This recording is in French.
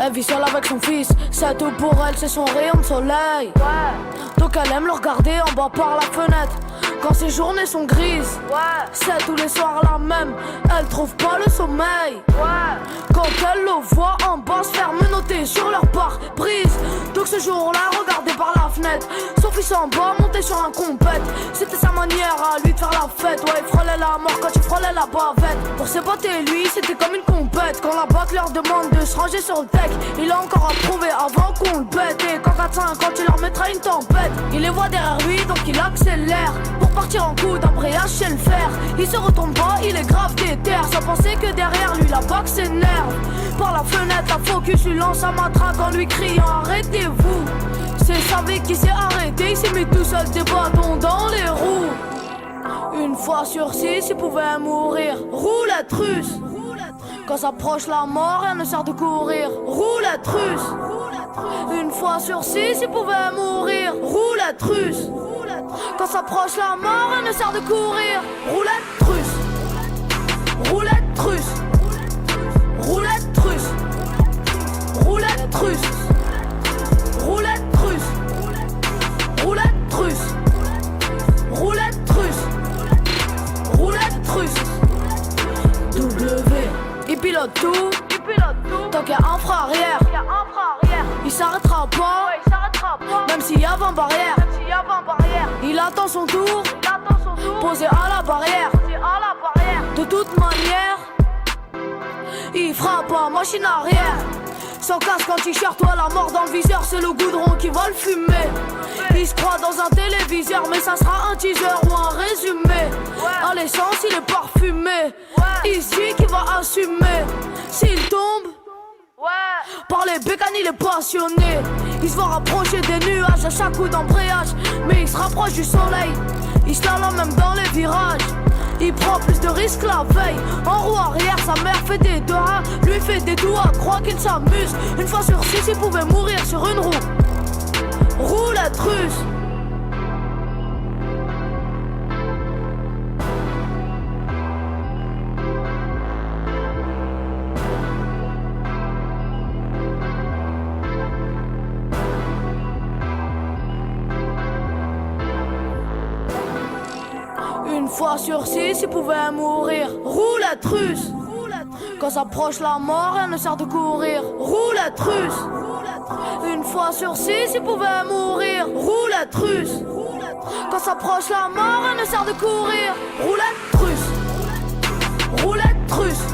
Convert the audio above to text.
Elle vit seule avec son fils, c'est tout pour elle, c'est son rayon de soleil. Donc elle aime le regarder en bas par la fenêtre. Quand ses journées sont grises, c'est tous les soirs la même. Elle trouve pas le sommeil. Quand elle le voit en bas se faire menotter sur leur pare-brise. Donc ce jour-là, regardé par la fenêtre, son fils en bas monté sur un compète. C'était sa manière à lui de faire la fête. Ouais, il frôlait la mort quand il frôlait la bavette. Pour ses potes et lui, c'était comme une compète. Quand la bac leur demande de se ranger sur le deck, il a encore à prouver avant qu'on le pète. Et quand 4-5, quand il leur mettra une tempête, il les voit derrière lui, donc il accélère pour partir en coup d'embrayage chez le fer. Il se retourne pas, il est grave déter, sans penser que derrière lui la bac s'énerve. Par la fenêtre, la focus lui lance un matraque en lui criant arrêtez-vous. C'est sa vie qui s'est arrêté, il s'est mis tout seul des bâtons dans les roues. Une fois sur 6, il pouvait mourir. Roulette russe. Quand s'approche la mort, rien ne sert de courir. Roulette russe. Une fois sur 6, il pouvait mourir. Roulette russe. Quand s'approche la mort, rien ne sert de courir. Roulette russe. Roulette russe. Roulette russe. Roulette russe. Roulette russe. Roulette russe. Roulette russe. Roulette russe. W. Il pilote tout. Tant qu'il y a un frein arrière, il s'arrêtera pas. Même s'il y a 20 barrières, il attend son tour. Posé à la barrière. De toute manière, il fera pas machine arrière. Sans casque, en t-shirt, toi la mort dans le viseur, c'est le goudron qui va le fumer. Il se croit dans un téléviseur, mais ça sera un teaser ou un résumé. À l'essence, il est parfumé. Ici qui va assumer. S'il tombe, par les bécanes, il est passionné. Il se va rapprocher des nuages à chaque coup d'embrayage, mais il se rapproche du soleil. Il se lance même dans les virages. Il prend plus de risques la veille. En roue arrière, sa mère fait des doigts, lui fait des doigts, croit qu'il s'amuse. Une fois sur 6, il pouvait mourir sur une roue. Roulette russe. Une fois sur 6, il pouvait mourir. Roulette russe. Quand s'approche la mort, rien ne sert de courir. Roulette russe. Une fois sur 6, il pouvait mourir. Roulette russe. Quand s'approche la mort, rien ne sert de courir. Roulette russe. Roulette russe.